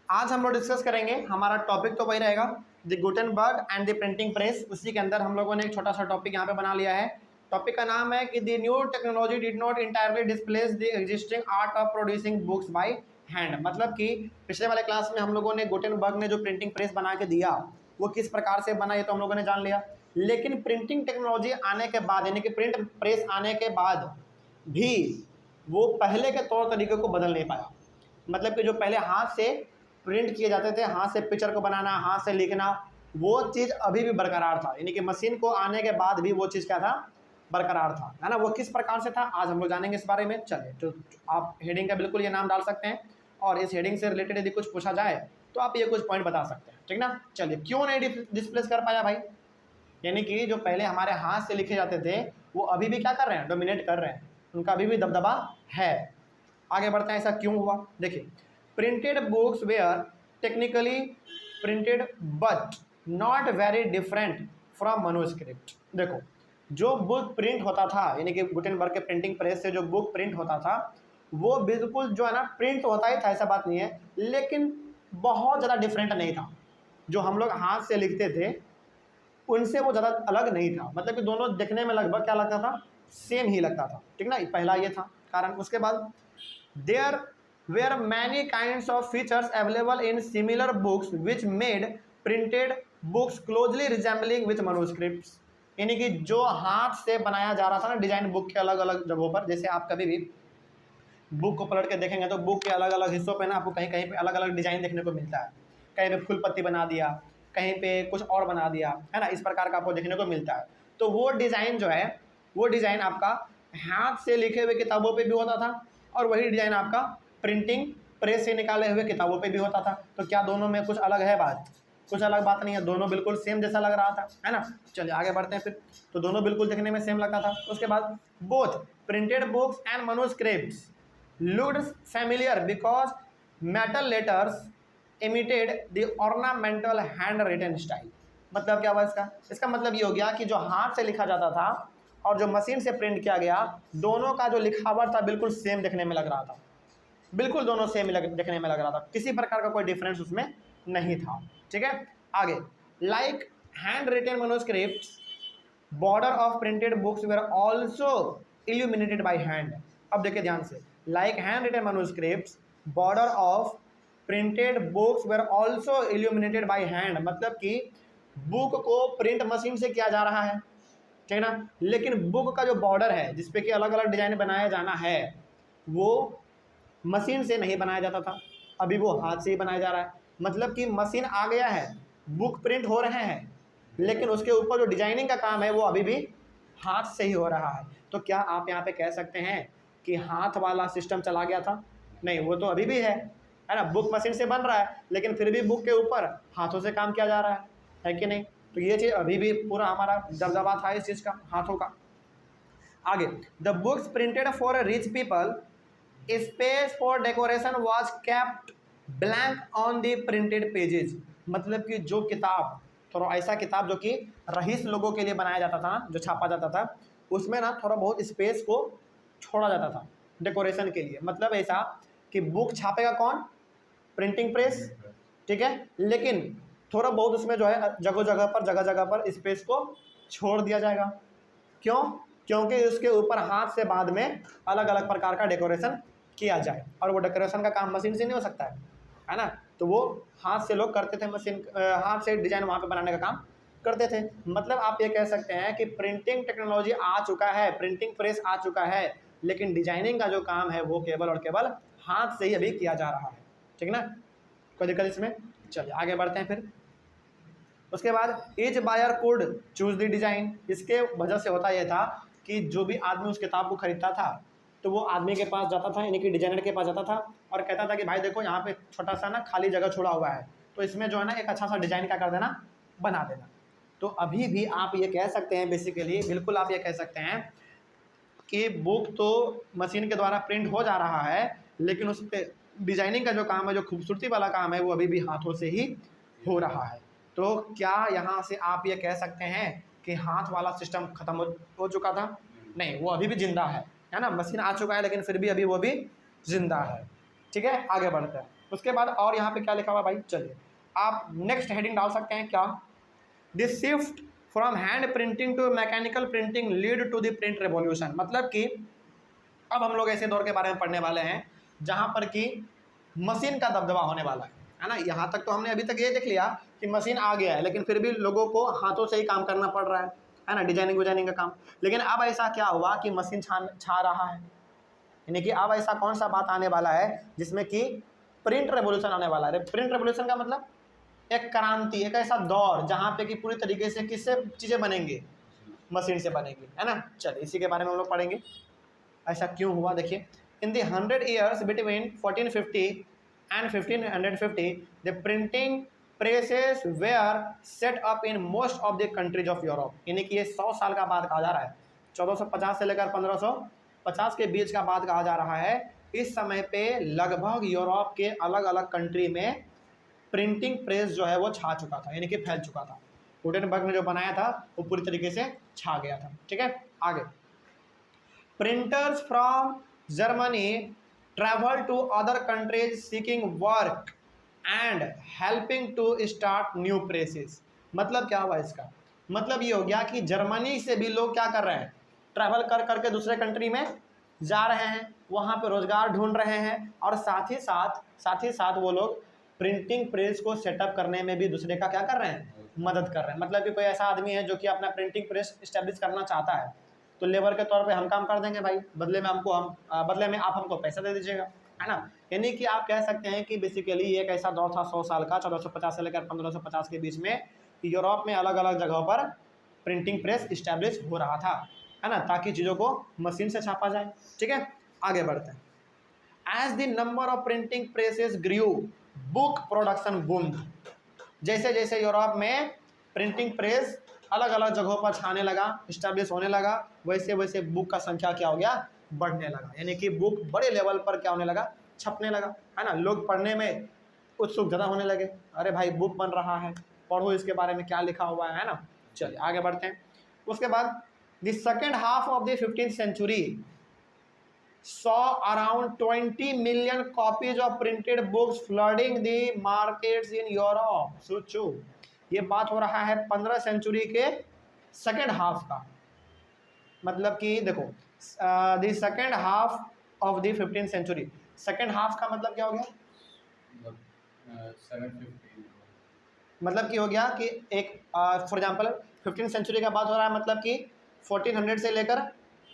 आज हम लोग डिस्कस करेंगे, हमारा टॉपिक तो वही रहेगा, the Gutenberg and the printing press. उसी के अंदर हम लोगों ने एक छोटा सा टॉपिक यहाँ पे बना लिया है। टॉपिक का नाम है कि the new technology did not entirely displace the existing art of producing books by hand. मतलब कि पिछले वाले क्लास में हम लोगों ने गुटेनबर्ग ने जो प्रिंटिंग प्रेस बना के दिया वो किस प्रकार से बना, ये तो हम लोगों ने जान लिया। लेकिन प्रिंटिंग टेक्नोलॉजी आने के बाद, यानी कि प्रिंट प्रेस आने के बाद भी वो पहले के तौर तरीके को बदल नहीं पाया। मतलब कि जो पहले हाथ से प्रिंट किए जाते थे, हाथ से पिक्चर को बनाना, हाथ से लिखना, वो चीज़ अभी भी बरकरार था। यानी कि मशीन को आने के बाद भी वो चीज़ क्या था, बरकरार था, है ना। वो किस प्रकार से था आज हम लोग जानेंगे इस बारे में। चलिए, तो आप हेडिंग का बिल्कुल ये नाम डाल सकते हैं और इस हेडिंग से रिलेटेड यदि कुछ पूछा जाए तो आप ये कुछ पॉइंट बता सकते हैं, ठीक ना। चलिए, क्यों नहीं डिस्प्लेस कर पाया भाई? यानी कि जो पहले हमारे हाथ से लिखे जाते थे वो अभी भी क्या कर रहे हैं, डोमिनेट कर रहे हैं, उनका अभी भी दबदबा है। आगे बढ़ते हैं, ऐसा क्यों हुआ। देखिए, printed books were technically printed but not very different from manuscript. देखो, जो बुक प्रिंट होता था, यानी कि गुटेनबर्ग के प्रिंटिंग प्रेस से जो बुक प्रिंट होता था वो बिल्कुल जो है ना प्रिंट होता ही था, ऐसा बात नहीं है, लेकिन बहुत ज़्यादा डिफरेंट नहीं था। जो हम लोग हाथ से लिखते थे उनसे वो ज़्यादा अलग नहीं था। मतलब कि दोनों दिखने में लगभग क्या लगता था, सेम ही लगता था, ठीक ना। पहला ये था कारण। उसके बाद there were many kinds of features available in similar books which made printed books closely resembling with manuscripts. यानी कि जो हाथ से बनाया जा रहा था ना डिजाइन बुक के अलग अलग जगहों पर, जैसे आप कभी भी बुक को पलट के देखेंगे तो बुक के अलग अलग हिस्सों पे ना आपको कहीं कहीं पे अलग अलग डिजाइन देखने को मिलता है। कहीं पे फूल पत्ती बना दिया, कहीं पे कुछ और बना दिया, है ना। इस प्रकार का आपको देखने को मिलता है। तो वो डिज़ाइन जो है, वो डिज़ाइन आपका हाथ से लिखे हुए किताबों पे भी होता था और वही डिज़ाइन आपका प्रिंटिंग प्रेस से निकाले हुए किताबों पे भी होता था। तो क्या दोनों में कुछ अलग है बात? कुछ अलग बात नहीं है, दोनों बिल्कुल सेम जैसा लग रहा था, है ना। चलिए आगे बढ़ते हैं फिर। तो दोनों बिल्कुल दिखने में सेम लगता था। उसके बाद both printed books and manuscripts looked familiar because metal letters imitated the ornamental handwritten style। मतलब क्या हुआ इसका? इसका मतलब ये हो गया कि जो हाथ से लिखा जाता था और जो मशीन से प्रिंट किया गया, दोनों का जो लिखावट था बिल्कुल सेम दिखने में लग रहा था। बिल्कुल दोनों सेम दिखने में लग रहा था, किसी प्रकार का कोई डिफरेंस उसमें नहीं था, ठीक है। आगे, like hand written manuscripts border of printed books were also illuminated by hand. अब देखिए ध्यान से, like hand written manuscripts border of printed books were also illuminated by hand. मतलब कि बुक को प्रिंट मशीन से किया जा रहा है, ठीक ना, लेकिन बुक का जो बॉर्डर है जिसपे कि अलग अलग डिजाइन बनाया जाना है वो मशीन से नहीं बनाया जाता था, अभी वो हाथ से ही बनाया जा रहा है। मतलब कि मशीन आ गया है, बुक प्रिंट हो रहे हैं, लेकिन उसके ऊपर जो डिजाइनिंग का काम है वो अभी भी हाथ से ही हो रहा है। तो क्या आप यहाँ पे कह सकते हैं कि हाथ वाला सिस्टम चला गया था? नहीं, वो तो अभी भी है ना। बुक मशीन से बन रहा है लेकिन फिर भी बुक के ऊपर हाथों से काम किया जा रहा है कि नहीं। तो ये चीज़ अभी भी पूरा हमारा दबदबा था इस चीज़ का, हाथों का। आगे, the books printed for rich people space for decoration was kept blank on the printed pages. मतलब कि जो किताब, थोड़ा ऐसा किताब जो कि रईस लोगों के लिए बनाया जाता था, जो छापा जाता था, उसमें ना थोड़ा बहुत स्पेस को छोड़ा जाता था डेकोरेशन के लिए। मतलब ऐसा कि बुक छापेगा कौन? प्रिंटिंग प्रेस, ठीक है, लेकिन थोड़ा बहुत उसमें जो है जगह जगह पर स्पेस को छोड़ दिया जाएगा। क्यों? क्योंकि उसके ऊपर हाथ से बाद में अलग अलग प्रकार का डेकोरेशन किया जाए, और वो डेकोरेशन का काम मशीन से नहीं हो सकता है ना। तो वो हाथ से लोग करते थे, मशीन हाथ से डिजाइन वहाँ पे बनाने का काम करते थे। मतलब आप ये कह सकते हैं कि प्रिंटिंग टेक्नोलॉजी आ चुका है, प्रिंटिंग प्रेस आ चुका है, लेकिन डिजाइनिंग का जो काम है वो केवल और केवल हाथ से ही अभी किया जा रहा है, ठीक ना। कोई दिक्कत इसमें? चलिए आगे बढ़ते हैं फिर। उसके बाद each buyer could choose the design. इसके वजह से होता यह था कि जो भी आदमी उस किताब को खरीदता था तो वो आदमी के पास जाता था, यानी कि डिजाइनर के पास जाता था और कहता था कि भाई देखो यहाँ पे छोटा सा ना खाली जगह छोड़ा हुआ है, तो इसमें जो है ना एक अच्छा सा डिजाइन क्या कर देना, बना देना। तो अभी भी आप ये कह सकते हैं, बेसिकली बिल्कुल आप ये कह सकते हैं कि बुक तो मशीन के द्वारा प्रिंट हो जा रहा है, लेकिन उस पर डिजाइनिंग का जो काम है, जो खूबसूरती वाला काम है, वो अभी भी हाथों से ही हो रहा है। तो क्या यहाँ से आप ये कह सकते हैं कि हाथ वाला सिस्टम खत्म हो चुका था? नहीं, वो अभी भी जिंदा है ना। मशीन आ चुका है लेकिन फिर भी अभी वो भी जिंदा है, ठीक है। आगे बढ़ते हैं। उसके बाद और यहाँ पे क्या लिखा हुआ है भाई, चलिए आप नेक्स्ट हेडिंग डाल सकते हैं क्या, this shift from hand printing to mechanical printing lead to the print revolution. मतलब कि अब हम लोग ऐसे दौर के बारे में पढ़ने वाले हैं जहाँ पर कि मशीन का दबदबा होने वाला है ना। यहाँ तक तो हमने अभी तक ये देख लिया कि मशीन आ गया है, लेकिन फिर भी लोगों को हाथों से ही काम करना पड़ रहा है ना, डिजाइनिंग विजाइनिंग का काम। लेकिन अब ऐसा क्या हुआ कि मशीन छा रहा है, यानी कि अब ऐसा कौन सा बात आने वाला है जिसमें कि प्रिंट रेवोल्यूशन आने वाला है। प्रिंट रेवोल्यूशन का मतलब एक क्रांति, एक ऐसा दौर जहाँ पे कि पूरी तरीके से किससे चीज़ें बनेंगी, मशीन से बनेगी, है ना। चलिए इसी के बारे में हम लोग पढ़ेंगे ऐसा क्यों हुआ। देखिए, in the 100 years between 1450 and 1550 the printing presses were set up in most of the countries of Europe. यानी कि ये 100 साल का बात कहा जा रहा है, 1450 से लेकर 1550 के बीच का बात कहा जा रहा है। इस समय पे लगभग यूरोप के अलग अलग कंट्री में प्रिंटिंग प्रेस जो है वो छा चुका था, यानी कि फैल चुका था। गुटेनबर्ग ने जो बनाया था वो पूरी तरीके से छा गया था। ठीक है, आगे, printers from Germany travel to other countries seeking work and helping to start new presses. मतलब क्या हुआ इसका, मतलब ये हो गया कि जर्मनी से भी लोग क्या कर रहे हैं, ट्रैवल कर करके दूसरे कंट्री में जा रहे हैं, वहाँ पे रोजगार ढूंढ रहे हैं, और साथ ही साथ वो लोग प्रिंटिंग प्रेस को सेटअप करने में भी दूसरे का क्या कर रहे हैं, मदद कर रहे हैं। मतलब कि कोई ऐसा आदमी है जो कि अपना प्रिंटिंग प्रेस इस्टेब्लिश करना चाहता है, तो लेबर के तौर पे हम काम कर देंगे भाई, बदले में आप हमको पैसा दे दीजिएगा, है ना। यानी कि आप कह सकते हैं कि बेसिकली ये एक ऐसा दौर था 100 साल का, 1450 से लेकर 1550 के बीच में, यूरोप में अलग अलग जगहों पर प्रिंटिंग प्रेस इस्टेब्लिश हो रहा था, है ना, ताकि चीज़ों को मशीन से छापा जाए। ठीक है, आगे बढ़ते हैं। As the number of printing presses grew book production boomed. जैसे जैसे यूरोप में प्रिंटिंग प्रेस अलग अलग जगहों पर छाने लगा, इस्टेब्लिश होने लगा, वैसे वैसे बुक का संख्या क्या हो गया, बढ़ने लगा। यानी कि बुक बड़े लेवल पर क्या होने लगा, छपने लगा, है ना। लोग पढ़ने में उत्सुक ज़्यादा होने लगे, अरे भाई बुक बन रहा है, पढ़ो इसके बारे में क्या लिखा हुआ है ना। चलिए आगे बढ़ते हैं। उसके बाद the second half of the 15th century saw around 20 million copies of printed books flooding the markets in Europe। सोचो, ये बात हो रहा है 15 सेंचुरी के सेकेंड हाफ का। मतलब कि देखो, the second half of the 15th century, second half का मतलब क्या हो गया, 750। मतलब कि हो गया कि एक फॉर एग्जांपल 15th सेंचुरी का बात हो रहा है, मतलब कि 1400 से लेकर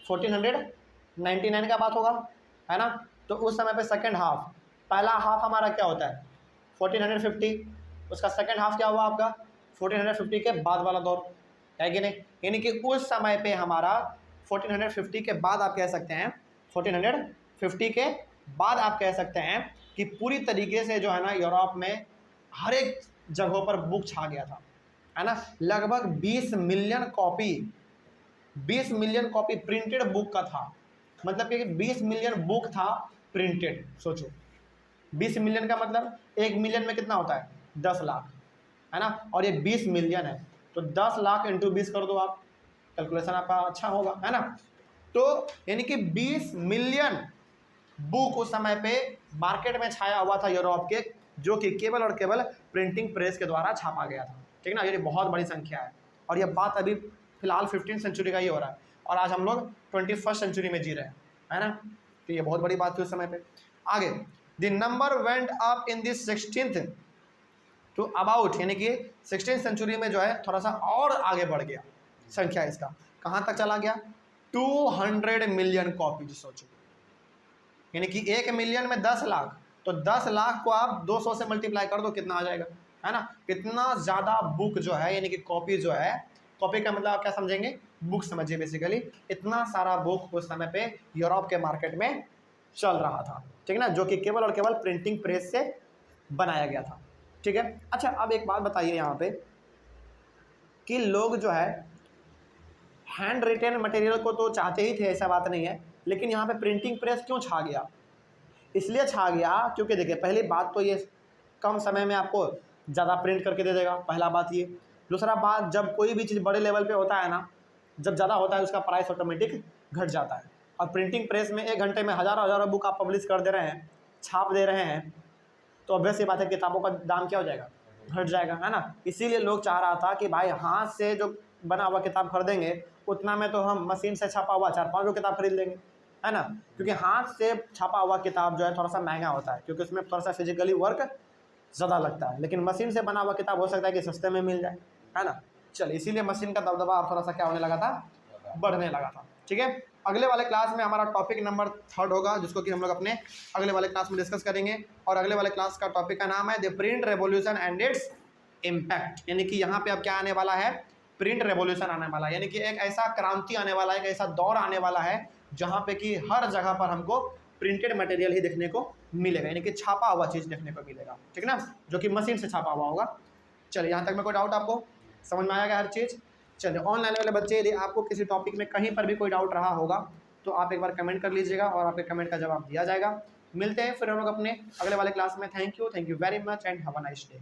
1499 का बात होगा, है ना। तो उस समय पे सेकंड हाफ, पहला हाफ हमारा क्या होता है 1450, उसका सेकंड हाफ क्या हुआ आपका 1450 के बाद वाला दौर, है कि नहीं। यानी कि उस समय पे हमारा 1450 के बाद आप कह सकते हैं, 1450 के बाद आप कह सकते हैं कि पूरी तरीके से जो है ना यूरोप में हर एक जगहों पर बुक छा गया था, है ना। लगभग 20 मिलियन कॉपी प्रिंटेड बुक का था। मतलब कि 20 मिलियन बुक था प्रिंटेड। सोचो 20 मिलियन का मतलब 1 मिलियन में कितना होता है 10 लाख, है ना। और ये 20 मिलियन है, तो 10 लाख इंटू 20 कर दो आप, कैलकुलेशन आपका अच्छा होगा, है ना। तो यानी कि 20 मिलियन बुक उस समय पे मार्केट में छाया हुआ था यूरोप के, जो कि केवल और केवल प्रिंटिंग प्रेस के द्वारा छापा गया था। ठीक ना, ये बहुत बड़ी संख्या है। और ये बात अभी फिलहाल 15th सेंचुरी का ही हो रहा है, और आज हम लोग 21st सेंचुरी में जी रहे हैं, है ना। तो ये बहुत बड़ी बात थी उस समय पे। आगे, the number went up in this 16th to about, यानी कि 16th सेंचुरी में जो है थोड़ा सा और आगे बढ़ गया संख्या इसका, कहाँ तक चला गया 200 मिलियन कॉपी। सोचो, यानी कि 1 मिलियन में 10 लाख, तो 10 लाख को आप 200 से मल्टीप्लाई कर दो, कितना आ जाएगा, है ना। कितना ज़्यादा बुक जो है, यानी कि कॉपी जो है, कॉपी का मतलब आप क्या समझेंगे, बुक समझिए बेसिकली। इतना सारा बुक उस समय पे यूरोप के मार्केट में चल रहा था, ठीक है ना, जो कि केवल और केवल प्रिंटिंग प्रेस से बनाया गया था। ठीक है, अच्छा अब एक बात बताइए यहाँ पे कि लोग जो है हैंड रिटेन मटेरियल को तो चाहते ही थे, ऐसा बात नहीं है, लेकिन यहाँ पे प्रिंटिंग प्रेस क्यों छा गया, इसलिए छा गया क्योंकि देखिए पहली बात तो ये कम समय में आपको ज़्यादा प्रिंट करके दे देगा, पहला बात ये। दूसरा बात, जब कोई भी चीज़ बड़े लेवल पे होता है ना, जब ज़्यादा होता है उसका प्राइस ऑटोमेटिक घट जाता है। और प्रिंटिंग प्रेस में 1 घंटे में हज़ारों बुक आप पब्लिश कर दे रहे हैं, छाप दे रहे हैं, तो ऑब्वियस ये बात है किताबों का दाम क्या हो जाएगा, घट जाएगा, है ना। इसीलिए लोग चाह रहा था कि भाई हाथ से जो बना हुआ किताब खरीदेंगे उतना में तो हम मशीन से छपा हुआ 4-5 किताब खरीद लेंगे, है ना। क्योंकि हाथ से छपा हुआ किताब जो है थोड़ा सा महंगा होता है, क्योंकि उसमें थोड़ा सा फिजिकली वर्क ज़्यादा लगता है। लेकिन मशीन से बना हुआ किताब हो सकता है कि सस्ते में मिल जाए, है ना। चलिए, इसीलिए मशीन का दबदबा अब थोड़ा सा क्या होने लगा था, बढ़ने लगा था। ठीक है, अगले वाले क्लास में हमारा टॉपिक नंबर 3 होगा, जिसको कि हम लोग अपने अगले वाले क्लास में डिस्कस करेंगे। और अगले वाले क्लास का टॉपिक का नाम है the print revolution and its impact. यानी कि यहाँ पे अब क्या आने वाला है, प्रिंट रेवोल्यूशन आने वाला है, यानी कि एक ऐसा क्रांति आने वाला है, एक ऐसा दौर आने वाला है जहाँ पे कि हर जगह पर हमको प्रिंटेड मटेरियल ही देखने को मिलेगा, यानी कि छापा हुआ चीज़ देखने को मिलेगा, ठीक ना, जो कि मशीन से छापा हुआ होगा। चलिए, यहाँ तक में कोई डाउट आपको समझ में आया गया हर चीज़। चलिए, ऑनलाइन वाले बच्चे यदि आपको किसी टॉपिक में कहीं पर भी कोई डाउट रहा होगा तो आप एक बार कमेंट कर लीजिएगा और आपके कमेंट का जवाब दिया जाएगा। मिलते हैं फिर हम लोग अपने अगले वाले क्लास में। Thank you very much and have a nice day.